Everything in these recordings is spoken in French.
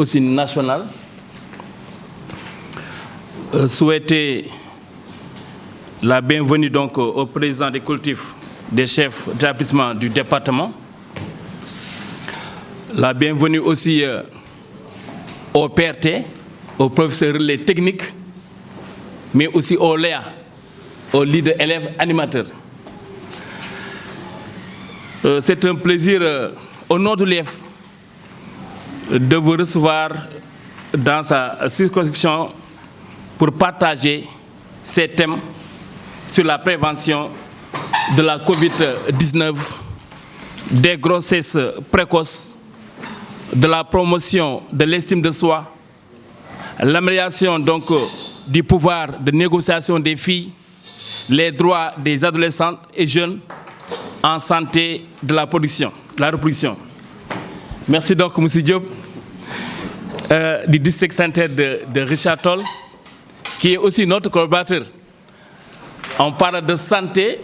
aussi nationale. Souhaiter la bienvenue donc au président des collectifs des chefs d'établissement du département. La bienvenue aussi au PRT, aux professeurs relais techniques, mais aussi aux LEA, aux leaders élèves animateurs. C'est un plaisir au nom de l'IEF de vous recevoir dans sa circonscription pour partager ces thèmes sur la prévention de la COVID-19, des grossesses précoces, de la promotion de l'estime de soi, l'amélioration donc du pouvoir de négociation des filles, les droits des adolescents et jeunes en santé de la reproduction. Merci donc, M. Diop, du district sanitaire de Richard Toll, qui est aussi notre collaborateur. On parle de santé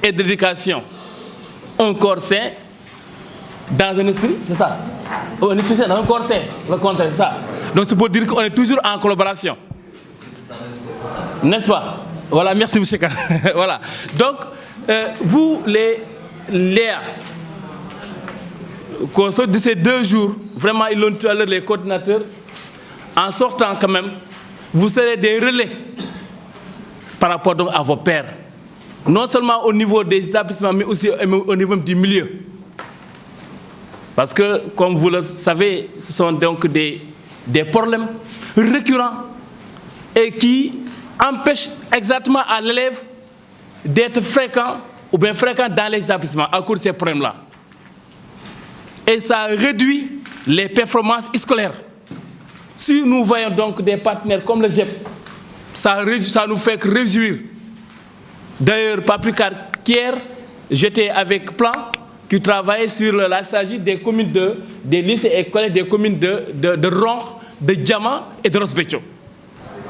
et d'éducation. Un corps sain dans un esprit, c'est ça? Un esprit sain dans un corps sain, le contraire, c'est ça. Donc c'est pour dire qu'on est toujours en collaboration. N'est-ce pas? Voilà, merci M. Ka. Voilà. Donc, vous, les Léa, qu'au sort de ces 2 jours, vraiment, ils l'ont tout à l'heure, les coordinateurs, en sortant quand même, vous serez des relais par rapport donc à vos pairs. Non seulement au niveau des établissements, mais aussi au niveau du milieu. Parce que, comme vous le savez, ce sont donc des problèmes récurrents et qui empêchent exactement à l'élève d'être fréquent ou bien fréquent dans les établissements à cause de ces problèmes-là. Et ça réduit les performances scolaires. Si nous voyons donc des partenaires comme le GEP, ça nous fait que réjouir. D'ailleurs, pas plus qu'hier, j'étais avec Plan qui travaillait sur la stratégie des communes des lycées et collèges des communes de Ronc, de Diamant et de Rosbeccio,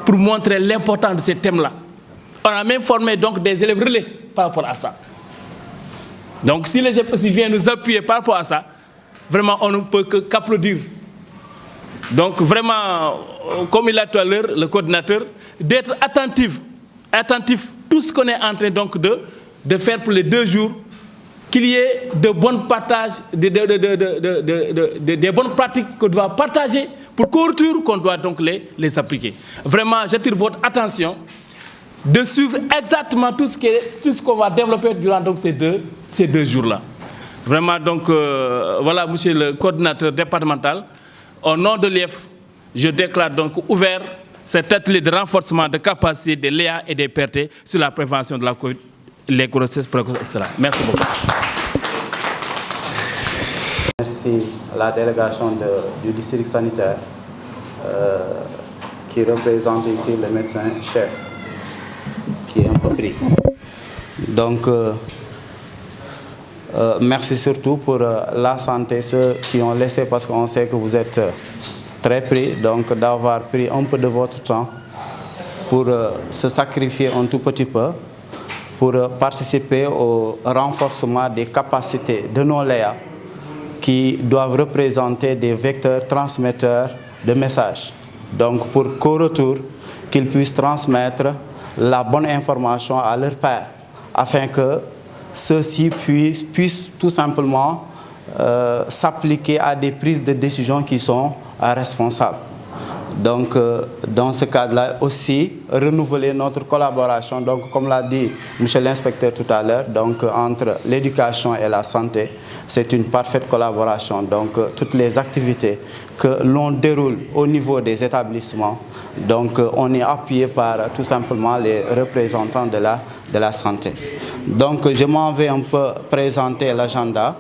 pour montrer l'importance de ces thèmes-là. On a même formé donc des élèves relais par rapport à ça. Donc si les GEP aussi viennent nous appuyer par rapport à ça, vraiment on ne peut qu'applaudir. Donc vraiment, comme il a dit tout à l'heure, le coordinateur, d'être attentif tout ce qu'on est en train donc de faire pour les 2 jours, qu'il y ait de bons partages, des bonnes pratiques qu'on doit partager pour qu'au retour, qu'on doit donc les appliquer. Vraiment, j'attire votre attention de suivre exactement tout ce qu'on va développer durant donc ces deux jours-là. Vraiment, donc, voilà, monsieur le coordinateur départemental, au nom de l'IEF, je déclare donc ouvert cet atelier de renforcement de capacité des LEA et des PRT sur la prévention de la COVID, les grossesses précoces, etc. Merci beaucoup. Merci à la délégation du district sanitaire qui représente ici le médecin-chef, qui est un peu pris. Donc, merci surtout pour la santé, ceux qui ont laissé, parce qu'on sait que vous êtes très pris, donc d'avoir pris un peu de votre temps pour se sacrifier un tout petit peu, pour participer au renforcement des capacités de nos LEA qui doivent représenter des vecteurs transmetteurs de messages. Donc pour qu'au retour, qu'ils puissent transmettre la bonne information à leurs pairs, afin que ceux-ci puissent tout simplement s'appliquer à des prises de décision qui sont responsables. Donc, dans ce cadre-là aussi, renouveler notre collaboration, donc, comme l'a dit M. l'inspecteur tout à l'heure, donc, entre l'éducation et la santé, c'est une parfaite collaboration. Donc, toutes les activités que l'on déroule au niveau des établissements, donc, on est appuyé par tout simplement les représentants de la santé. Donc, je m'en vais un peu présenter l'agenda.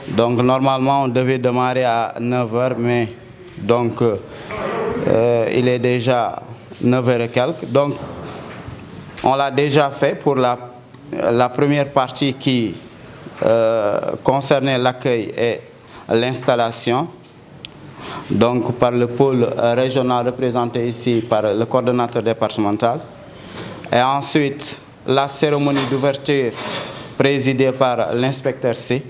Donc, normalement, on devait démarrer à 9 h, mais donc, il est déjà 9 h et quelques. Donc, on l'a déjà fait pour la première partie qui concernait l'accueil et l'installation. Donc, par le pôle régional représenté ici par le coordonnateur départemental. Et ensuite, la cérémonie d'ouverture présidée par l'inspecteur C.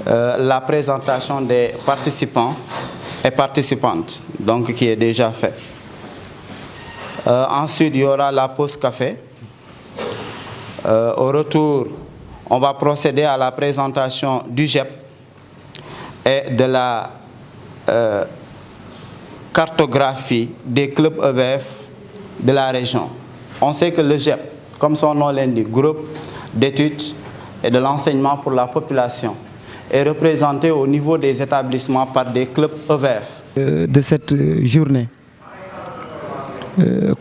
La présentation des participants et participantes, donc qui est déjà fait. Ensuite, il y aura la pause café. Au retour, on va procéder à la présentation du GEP et de la cartographie des clubs EVF de la région. On sait que le GEP, comme son nom l'indique, groupe d'études et de l'enseignement pour la population, est représenté au niveau des établissements par des clubs EVF. De cette journée,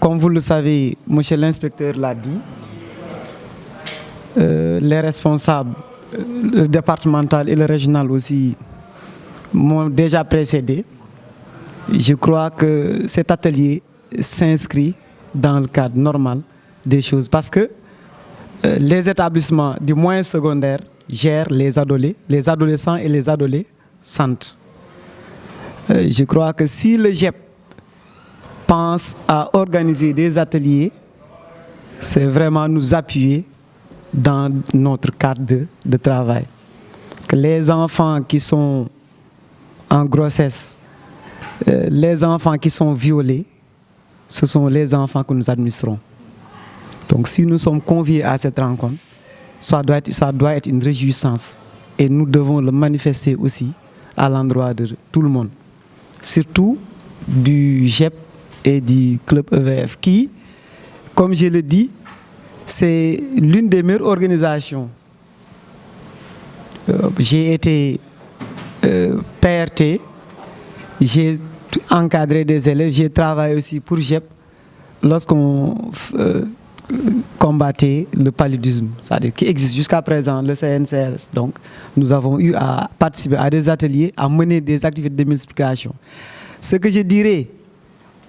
comme vous le savez, monsieur l'inspecteur l'a dit, les responsables, le départemental et le régional aussi, m'ont déjà précédé. Je crois que cet atelier s'inscrit dans le cadre normal des choses parce que les établissements du moyen secondaire gèrent les adolescents et les adolescentes. Je crois que si le GEP pense à organiser des ateliers, c'est vraiment nous appuyer dans notre cadre de travail. Que les enfants qui sont en grossesse, les enfants qui sont violés, ce sont les enfants que nous administrons. Donc si nous sommes conviés à cette rencontre, ça doit être une réjouissance. Et nous devons le manifester aussi à l'endroit de tout le monde. Surtout du GEP et du club EVF qui, comme je le dis, c'est l'une des meilleures organisations. J'ai été PRT, j'ai encadré des élèves, j'ai travaillé aussi pour GEP lorsqu'on combattait le paludisme, c'est-à-dire qui existe jusqu'à présent, le CNCRS. Donc, nous avons eu à participer à des ateliers, à mener des activités de multiplication. Ce que je dirais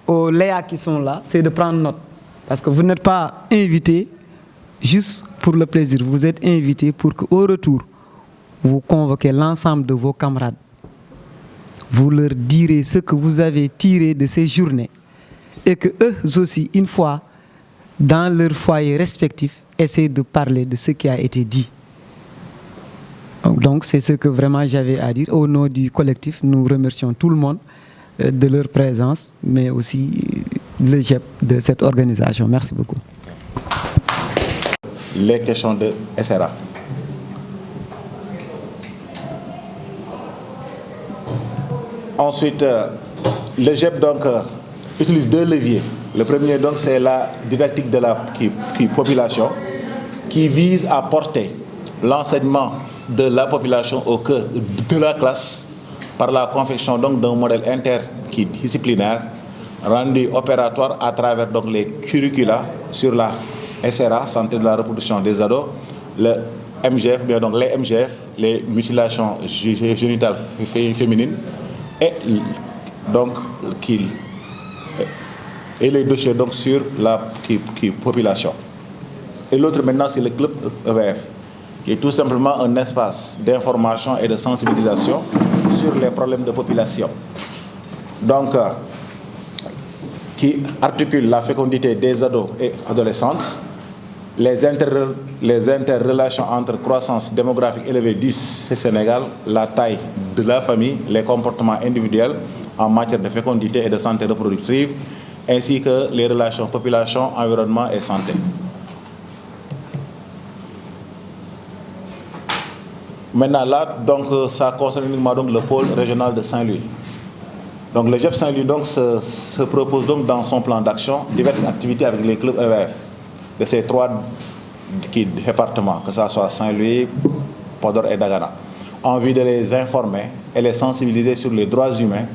aux Léa qui sont là, c'est de prendre note. Parce que vous n'êtes pas invités juste pour le plaisir. Vous êtes invités pour qu'au retour, vous convoquez l'ensemble de vos camarades. Vous leur direz ce que vous avez tiré de ces journées. Et que eux aussi, une fois, dans leur foyer respectif, essaient de parler de ce qui a été dit. Donc c'est ce que vraiment j'avais à dire. Au nom du collectif, nous remercions tout le monde de leur présence, mais aussi le GEP de cette organisation. Merci beaucoup. Les questions de SRA. Ensuite, le GEP donc, utilise deux leviers. Le premier, donc, c'est la didactique de la population qui vise à porter l'enseignement de la population au cœur de la classe par la confection donc d'un modèle interdisciplinaire rendu opératoire à travers donc les curricula sur la SRA, santé de la reproduction des ados, le MGF, bien donc les MGF, les mutilations génitales féminines et donc et les dossiers donc sur la population. Et l'autre maintenant c'est le club EVF, qui est tout simplement un espace d'information et de sensibilisation sur les problèmes de population. Donc, qui articule la fécondité des ados et adolescentes, les interrelations entre croissance démographique élevée du Sénégal, la taille de la famille, les comportements individuels en matière de fécondité et de santé reproductive, ainsi que les relations population, environnement et santé. Maintenant là, donc, ça concerne uniquement donc, le pôle régional de Saint-Louis. Donc le GEP Saint-Louis donc, se propose donc dans son plan d'action diverses activités avec les clubs EVF de ces trois départements, que ce soit Saint-Louis, Podor et Dagana, en vue de les informer et les sensibiliser sur les droits humains,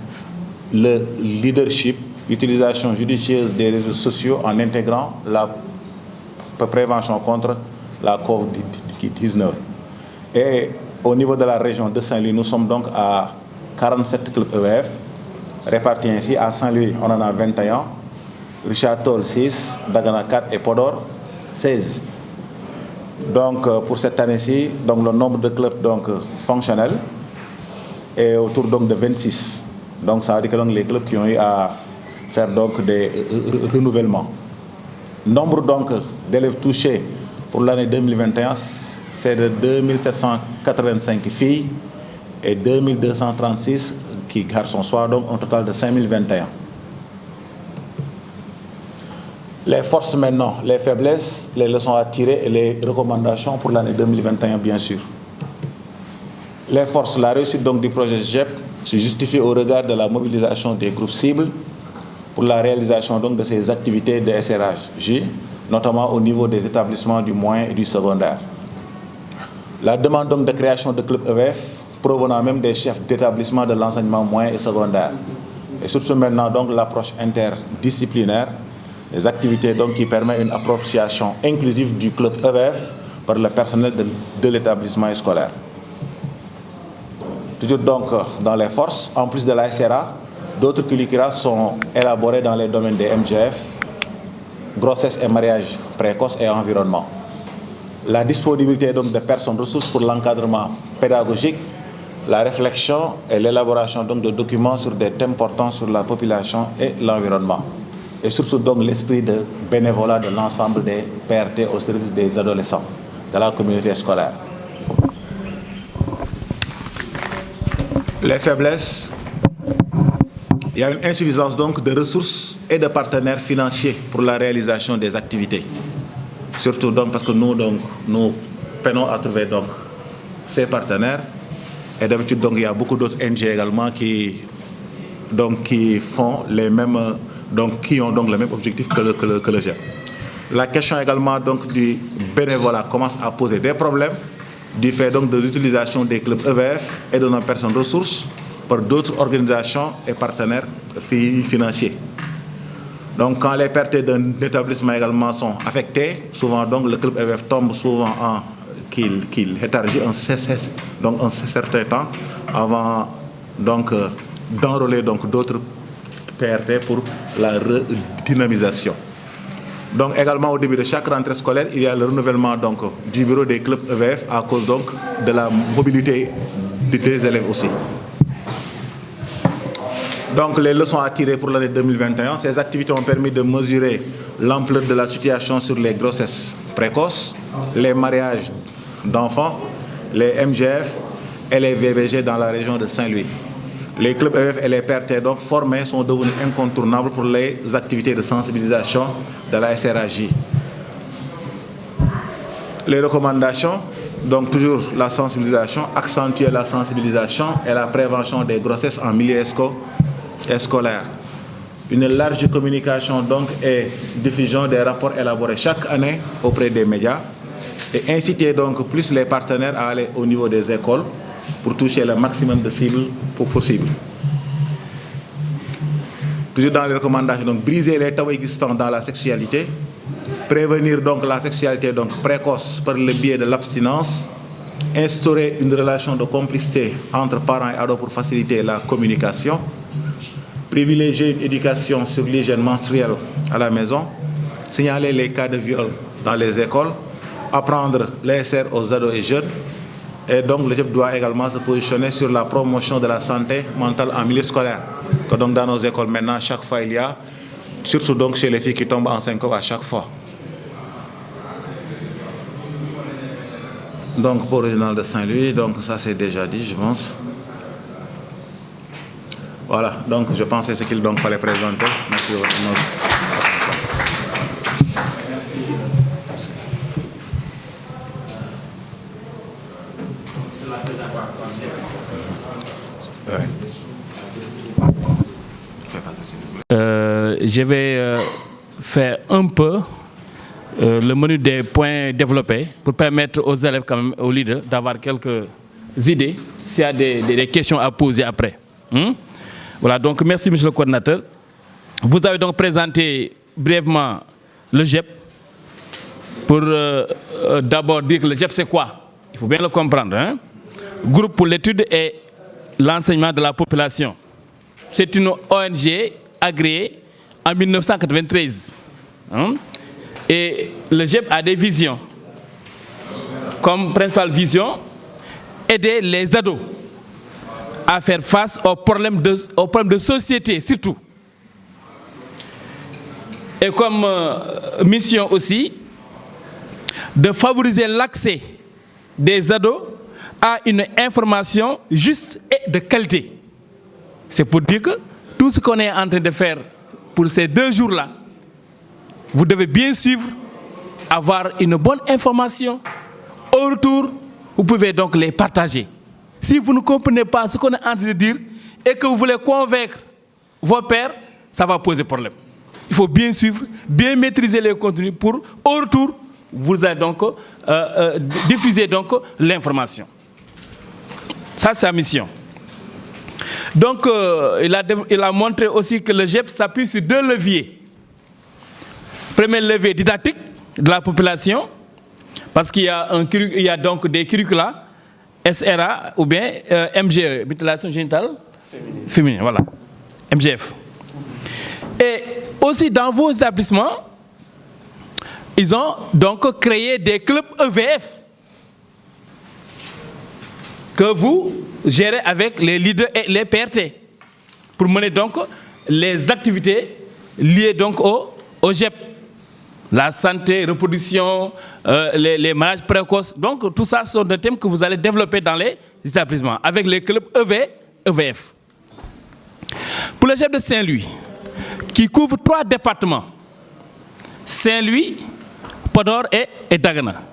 le leadership, l'utilisation judicieuse des réseaux sociaux en intégrant la prévention contre la COVID-19. Et au niveau de la région de Saint-Louis, nous sommes donc à 47 clubs EVF, répartis ainsi. À Saint-Louis, on en a 21, Richard Toll 6, Dagana 4 et Podor 16. Donc pour cette année-ci, donc, le nombre de clubs donc, fonctionnels est autour donc, de 26. Donc ça veut dire que donc, les clubs qui ont eu à faire donc, des renouvellements. Nombre donc d'élèves touchés pour l'année 2021, c'est de 2785 filles et 2236 qui garçons, soit donc un total de 5021. Les forces maintenant, les faiblesses, les leçons à tirer et les recommandations pour l'année 2021, bien sûr. Les forces, la réussite donc du projet GEP se justifie au regard de la mobilisation des groupes cibles pour la réalisation donc de ces activités de SRAJ, notamment au niveau des établissements du moyen et du secondaire. La demande donc de création de clubs EVF provenant même des chefs d'établissement de l'enseignement moyen et secondaire. Et surtout maintenant donc l'approche interdisciplinaire, les activités donc qui permettent une appropriation inclusive du club EVF par le personnel de l'établissement scolaire. Toujours donc dans les forces, en plus de la SRA, d'autres curricula sont élaborés dans les domaines des MGF, grossesse et mariage précoce et environnement. La disponibilité donc de personnes ressources pour l'encadrement pédagogique, la réflexion et l'élaboration donc de documents sur des thèmes portant sur la population et l'environnement. Et surtout donc l'esprit de bénévolat de l'ensemble des PRT au service des adolescents de la communauté scolaire. Les faiblesses, il y a une insuffisance donc de ressources et de partenaires financiers pour la réalisation des activités. Surtout donc parce que nous peinons à trouver donc ces partenaires. Et d'habitude donc il y a beaucoup d'autres NG également qui font les mêmes, donc qui ont donc le même objectif que le GEP. La question également donc du bénévolat commence à poser des problèmes du fait donc de l'utilisation des clubs EVF et de nos personnes ressources par d'autres organisations et partenaires financiers. Donc quand les pertes d'un établissement également sont affectées, souvent donc le club EVF tombe souvent en qu'il élargit un certain temps avant donc d'enrôler donc d'autres PRT pour la redynamisation. Donc également au début de chaque rentrée scolaire, il y a le renouvellement donc du bureau des clubs EVF à cause donc de la mobilité des élèves aussi. Donc les leçons à tirer pour l'année 2021, ces activités ont permis de mesurer l'ampleur de la situation sur les grossesses précoces, les mariages d'enfants, les MGF et les VBG dans la région de Saint-Louis. Les clubs EVF et les PRT donc formés sont devenus incontournables pour les activités de sensibilisation de la SRAJ. Les recommandations, donc toujours la sensibilisation, accentuer la sensibilisation et la prévention des grossesses en milieu scolaire. Une large communication donc et diffusion des rapports élaborés chaque année auprès des médias et inciter donc plus les partenaires à aller au niveau des écoles pour toucher le maximum de cibles possible. Toujours dans les recommandations, donc briser les tabous existants dans la sexualité, prévenir donc la sexualité donc précoce par le biais de l'abstinence, instaurer une relation de complicité entre parents et ados pour faciliter la communication, privilégier une éducation sur l'hygiène menstruelle à la maison, signaler les cas de viol dans les écoles, apprendre l'ESR aux ados et jeunes. Et donc le GEP doit également se positionner sur la promotion de la santé mentale en milieu scolaire. Que donc dans nos écoles maintenant, chaque fois il y a, surtout donc chez les filles qui tombent en 5 ans à chaque fois. Donc pour le régional de Saint-Louis, donc ça c'est déjà dit je pense. Voilà, donc je pense que c'est ce qu'il donc fallait présenter. Merci de votre attention. Je vais faire un peu le menu des points développés pour permettre aux élèves, quand même, aux leaders, d'avoir quelques idées s'il y a des questions à poser après. Voilà, donc merci monsieur le coordinateur. Vous avez donc présenté brièvement le GEP pour d'abord dire que le GEP c'est quoi? Il faut bien le comprendre. Hein? Groupe pour l'étude et l'enseignement de la population. C'est une ONG agréée en 1993. Hein? Et le GEP a des visions. Comme principale vision, aider les ados à faire face aux problèmes de société surtout. Et comme mission aussi, de favoriser l'accès des ados à une information juste et de qualité. C'est pour dire que tout ce qu'on est en train de faire pour ces 2 jours-là, vous devez bien suivre, avoir une bonne information. Au retour, vous pouvez donc les partager. Si vous ne comprenez pas ce qu'on est en train de dire et que vous voulez convaincre vos pairs, ça va poser problème. Il faut bien suivre, bien maîtriser les contenus pour, au retour, vous allez donc diffuser donc l'information. Ça, c'est la mission. Donc, il a montré aussi que le GEP s'appuie sur 2 leviers. Premier levier didactique de la population, parce qu'il y a donc des curricula, SRA ou bien MGE, mutilation génitale féminine, voilà, MGF. Et aussi dans vos établissements, ils ont donc créé des clubs EVF que vous gérez avec les leaders et les PRT pour mener donc les activités liées donc au GEP. La santé, reproduction, les mariages précoces. Donc tout ça sont des thèmes que vous allez développer dans les établissements avec les clubs EVF. Pour le GEP de Saint-Louis, qui couvre 3 départements, Saint-Louis, Podor et Dagana.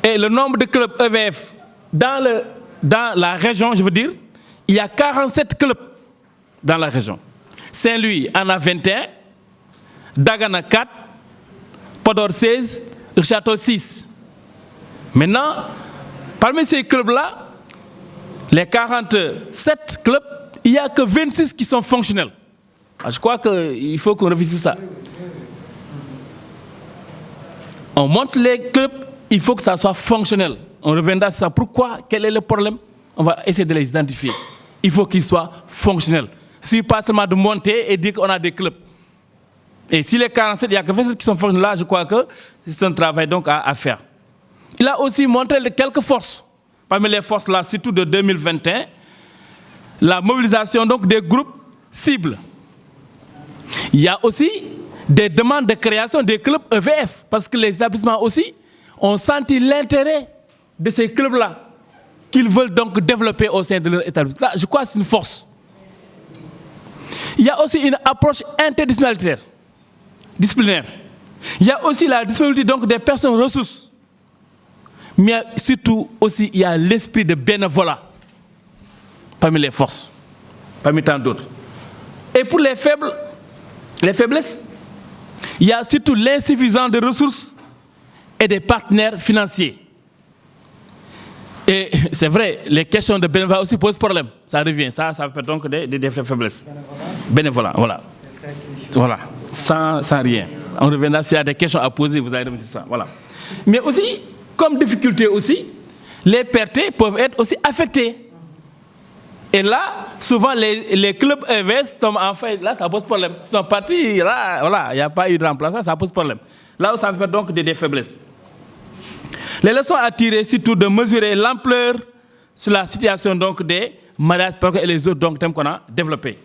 Et le nombre de clubs EVF dans la région, je veux dire, il y a 47 clubs dans la région. Saint-Louis en a 21, Dagana 4, Podor 16, Château 6. Maintenant, parmi ces clubs-là, les 47 clubs, il n'y a que 26 qui sont fonctionnels. Je crois qu'il faut qu'on révise ça. On monte les clubs, il faut que ça soit fonctionnel. On reviendra sur ça. Pourquoi? Quel est le problème? On va essayer de les identifier. Il faut qu'ils soient fonctionnels. Il ne suffit pas seulement de monter et dire qu'on a des clubs. Et si les 47, il n'y a que 27 qui sont fonctionnels, là, je crois que c'est un travail donc à faire. Il a aussi montré quelques forces. Parmi les forces là, surtout de 2021, la mobilisation donc des groupes cibles. Il y a aussi des demandes de création des clubs EVF, parce que les établissements aussi ont senti l'intérêt de ces clubs-là, qu'ils veulent donc développer au sein de leur établissement. Là, je crois que c'est une force. Il y a aussi une approche interdisciplinaire. Il y a aussi la disponibilité donc des personnes ressources. Mais surtout aussi, il y a l'esprit de bénévolat parmi les forces, parmi tant d'autres. Et pour les faiblesses, il y a surtout l'insuffisance de ressources et des partenaires financiers. Et c'est vrai, les questions de bénévolat aussi posent problème. Ça revient, ça fait donc des faiblesses. Bénévolat, voilà. Voilà, sans rien. On reviendra s'il y a des questions à poser, vous allez revenir sur ça. Voilà. Mais aussi, comme difficulté aussi, les PRT peuvent être aussi affectés. Et là, souvent, les clubs EVS tombent en fait, là, ça pose problème. Ils sont partis, là, voilà, il n'y a pas eu de remplaçant, ça pose problème. Là où ça fait donc des faiblesses. Les leçons à tirer, surtout de mesurer l'ampleur sur la situation donc des mariages précoces et les autres donc, thèmes qu'on a développés.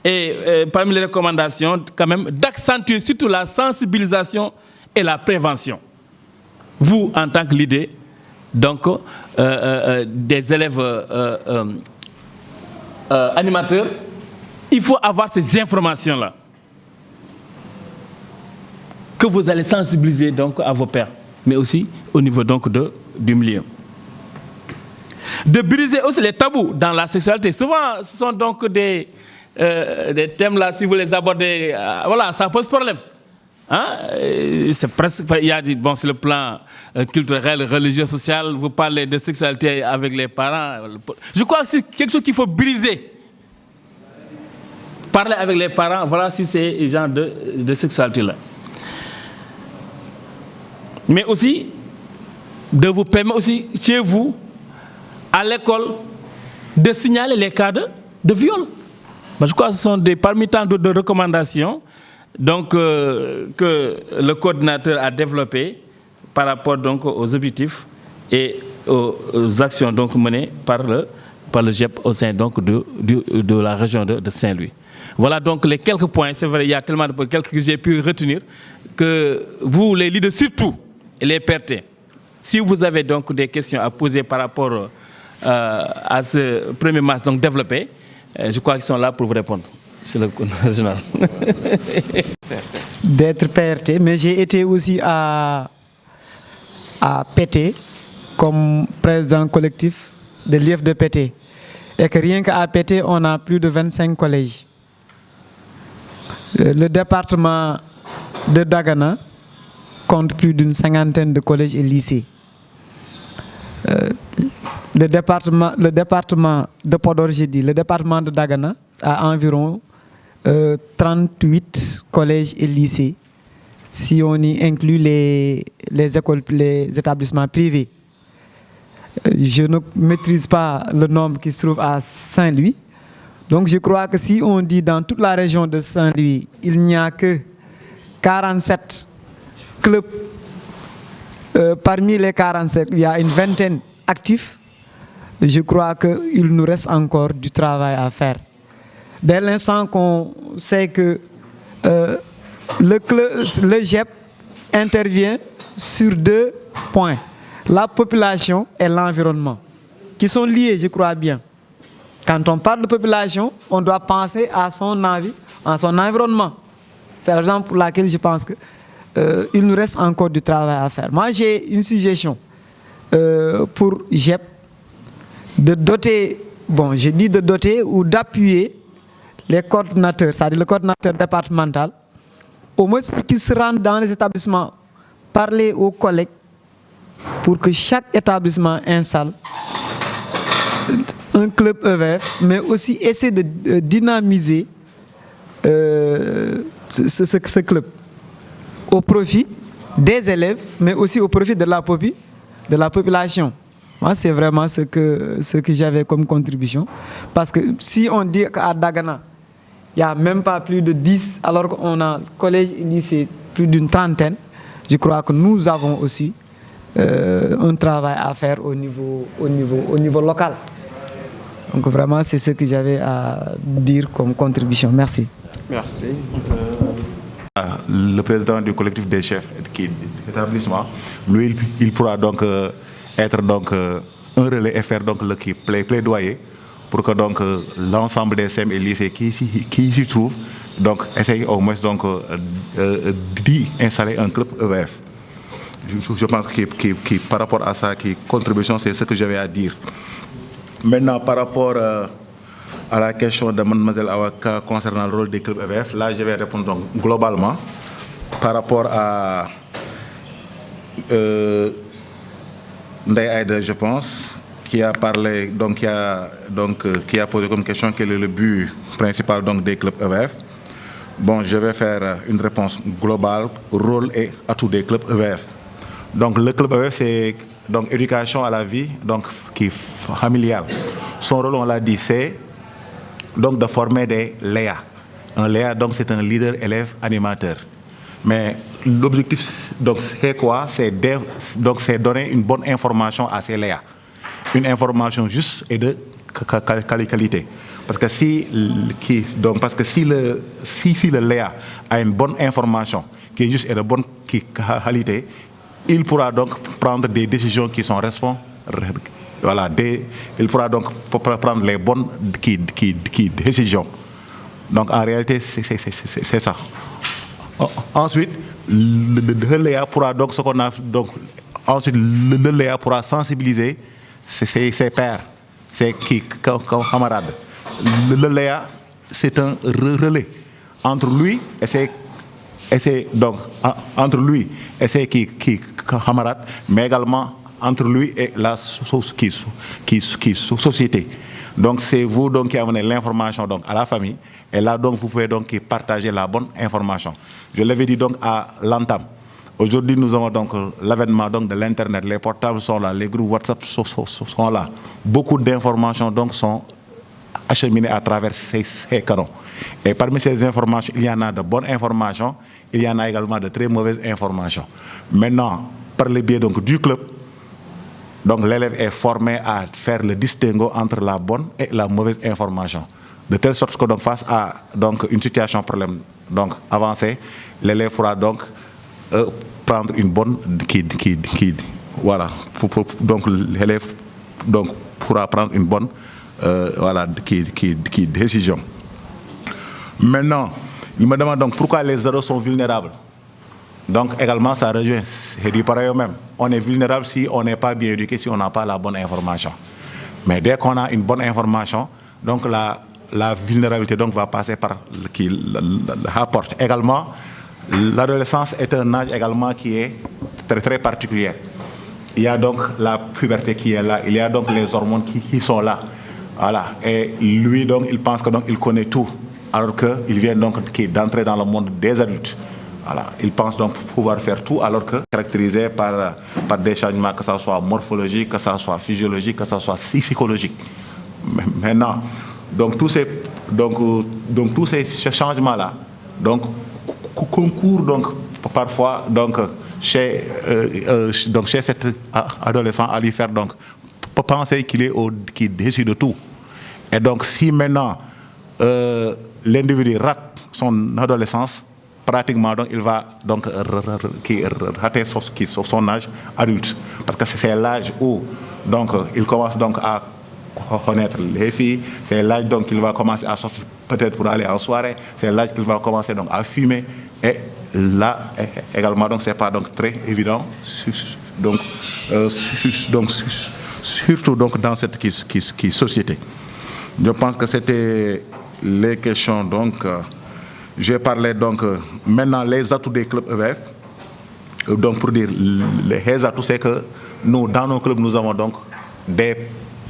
Et parmi les recommandations, quand même, d'accentuer surtout la sensibilisation et la prévention. Vous, en tant que leader, donc, des élèves animateurs, il faut avoir ces informations-là que vous allez sensibiliser donc à vos pairs, mais aussi au niveau donc du milieu. De briser aussi les tabous dans la sexualité. Souvent, ce sont donc des thèmes là, si vous les abordez, voilà, ça pose problème. Hein? C'est presque, il y a bon, sur le plan culturel, religieux, social, vous parlez de sexualité avec les parents. Je crois que c'est quelque chose qu'il faut briser. Parler avec les parents, voilà si c'est ce genre de sexualité-là. Mais aussi, de vous permettre aussi, chez vous, à l'école, de signaler les cas de viol. Je crois que ce sont parmi tant de recommandations donc, que le coordinateur a développé par rapport donc, aux objectifs et aux actions donc, menées par le GEP au sein donc, de la région de Saint-Louis. Voilà donc les quelques points, c'est vrai, il y a tellement de points, quelques que j'ai pu retenir, que vous, les leaders surtout, et les PRT, si vous avez donc des questions à poser par rapport à ce premier match donc développé. Je crois qu'ils sont là pour vous répondre. C'est le régional. D'être PRT, mais j'ai été aussi à PT comme président collectif de l'IF de PT. Et que rien qu'à PT, on a plus de 25 collèges. Le département de Dagana compte plus d'une cinquantaine de collèges et lycées. Le département de Podor, j'ai dit, le département de Dagana a environ 38 collèges et lycées, si on y inclut les écoles, les établissements privés. Je ne maîtrise pas le nombre qui se trouve à Saint-Louis. Donc je crois que si on dit dans toute la région de Saint-Louis, il n'y a que 47 clubs, parmi les 47, il y a une vingtaine actifs, je crois qu'il nous reste encore du travail à faire. Dès l'instant qu'on sait que le GEP intervient sur 2 points, la population et l'environnement, qui sont liés, je crois bien. Quand on parle de population, on doit penser à son environnement. C'est la raison pour laquelle je pense qu'il nous reste encore du travail à faire. Moi, j'ai une suggestion pour GEP de doter, bon, je dis de doter ou d'appuyer les coordinateurs, c'est-à-dire le coordinateur départemental, au moins pour qu'ils se rendent dans les établissements, parler aux collègues pour que chaque établissement installe un club EVF, mais aussi essayer de dynamiser ce club au profit des élèves, mais aussi au profit de la population. Moi, c'est vraiment ce que j'avais comme contribution. Parce que si on dit qu'à Dagana, il n'y a même pas plus de 10, alors qu'on a collège et lycée plus d'une trentaine, je crois que nous avons aussi un travail à faire au niveau local. Donc vraiment, c'est ce que j'avais à dire comme contribution. Merci. Merci. Le président du collectif des chefs d'établissement, lui, il pourra donc être donc un relais et faire donc le plaidoyer pour que donc l'ensemble des CEM et lycées qui s'y trouvent donc essayent au moins donc d'y installer un club EVF. Je pense que par rapport à ça, contribution, c'est ce que j'avais à dire. Maintenant, par rapport à la question de Mlle Awaka concernant le rôle des clubs EVF, là, je vais répondre donc globalement par rapport à Ndeye Aïda, je pense, qui a parlé, qui a posé comme question quel est le but principal donc des clubs EVF. Bon, je vais faire une réponse globale, rôle et atout des clubs EVF. Donc, le club EVF, c'est donc éducation à la vie, donc qui est familiale. Son rôle, on l'a dit, c'est donc de former des LEA. Un LEA, donc, c'est un leader élève animateur. Mais l'objectif, donc, c'est quoi? C'est donner une bonne information à ces LEA. Une information juste et de qualité. Parce que si le LEA a une bonne information, qui est juste et de bonne qualité, il pourra donc prendre des décisions qui sont responsables. Voilà, il pourra donc prendre les bonnes décisions. Donc en réalité, c'est ça. Ensuite, le LEA pourra donc le LEA pourra sensibiliser ses pairs, ses camarades. Le LEA, c'est un relais entre lui et ses camarades, mais également entre lui et la société. Donc c'est vous donc qui amenez l'information donc à la famille, et là donc vous pouvez donc partager la bonne information. Je l'avais dit donc à l'entame. Aujourd'hui nous avons donc l'avènement donc de l'internet, les portables sont là, les groupes WhatsApp sont là. Beaucoup d'informations donc sont acheminées à travers ces canaux. Et parmi ces informations, il y en a de bonnes informations, il y en a également de très mauvaises informations. Maintenant, par le biais donc du club, donc l'élève est formé à faire le distinguo entre la bonne et la mauvaise information. De telle sorte que donc face à donc une situation problème donc avancée, l'élève pourra donc prendre une bonne voilà. Donc l'élève donc pourra prendre une bonne décision. Maintenant, il me demande donc pourquoi les ados sont vulnérables. Donc également, ça rejoint, c'est du pareil au même. On est vulnérable si on n'est pas bien éduqué, si on n'a pas la bonne information. Mais dès qu'on a une bonne information, donc la vulnérabilité donc, va passer par qui apporte. Également, l'adolescence est un âge également qui est très, très particulier. Il y a donc la puberté qui est là, il y a donc les hormones qui sont là. Voilà. Et lui, donc, il pense qu'il connaît tout, alors qu'il vient donc d'entrer dans le monde des adultes. Voilà. Il pense donc pouvoir faire tout, alors que caractérisé par des changements, que ce soit morphologique, que ce soit physiologique, que ce soit psychologique. Maintenant, donc tous ces changements-là donc, concourent donc, parfois donc, chez cet adolescent à lui faire donc, penser qu'il est au-dessus de tout. Et donc si maintenant l'individu rate son adolescence, pratiquement donc, il va donc rater son âge adulte. Parce que c'est l'âge où donc, il commence donc à connaître les filles, c'est l'âge donc qu'il va commencer à sortir peut-être pour aller en soirée, c'est l'âge qu'il va commencer donc à fumer. Et là également, donc c'est pas donc très évident, donc surtout donc dans cette société. Je pense que c'était les questions donc. Je vais parler donc maintenant les atouts des clubs EVF. Donc pour dire les atouts, c'est que nous dans nos clubs nous avons donc des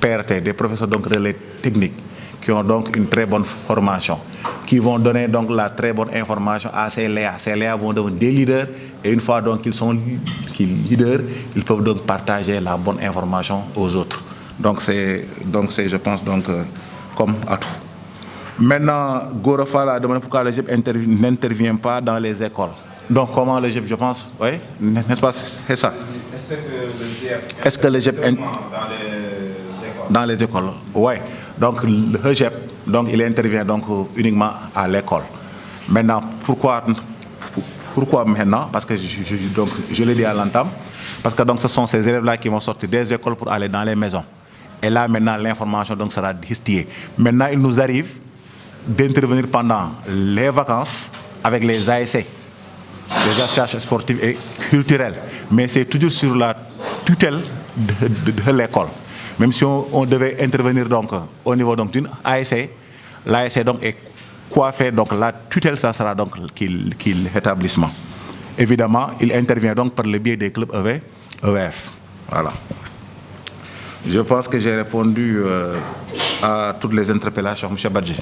PRT, des professeurs donc relais techniques, qui ont donc une très bonne formation, qui vont donner donc la très bonne information à ces LEA. Ces LEA vont devenir des leaders, et une fois donc qu'ils sont leaders, ils peuvent donc partager la bonne information aux autres. Donc c'est je pense donc comme atout. Maintenant, Gorofa a demandé pourquoi le GEP n'intervient pas dans les écoles. Donc comment le GEP, je pense, oui, n'est-ce pas, c'est ça. Est-ce que le GEP dans les écoles? Oui. Donc le GEP, donc, il intervient donc uniquement à l'école. Maintenant, pourquoi maintenant? Parce que je l'ai dit à l'entame, parce que donc, ce sont ces élèves-là qui vont sortir des écoles pour aller dans les maisons. Et là, maintenant, l'information donc, sera distillée. Maintenant, il nous arrive d'intervenir pendant les vacances avec les ASC, les associations sportives et culturelles. Mais c'est toujours sur la tutelle de l'école. Même si on devait intervenir donc, au niveau d'une ASC, l'ASC donc est coiffé, donc la tutelle, ça sera donc l'établissement. Évidemment, il intervient donc par le biais des clubs EVF. Voilà. Je pense que j'ai répondu à toutes les interpellations, M. Badji.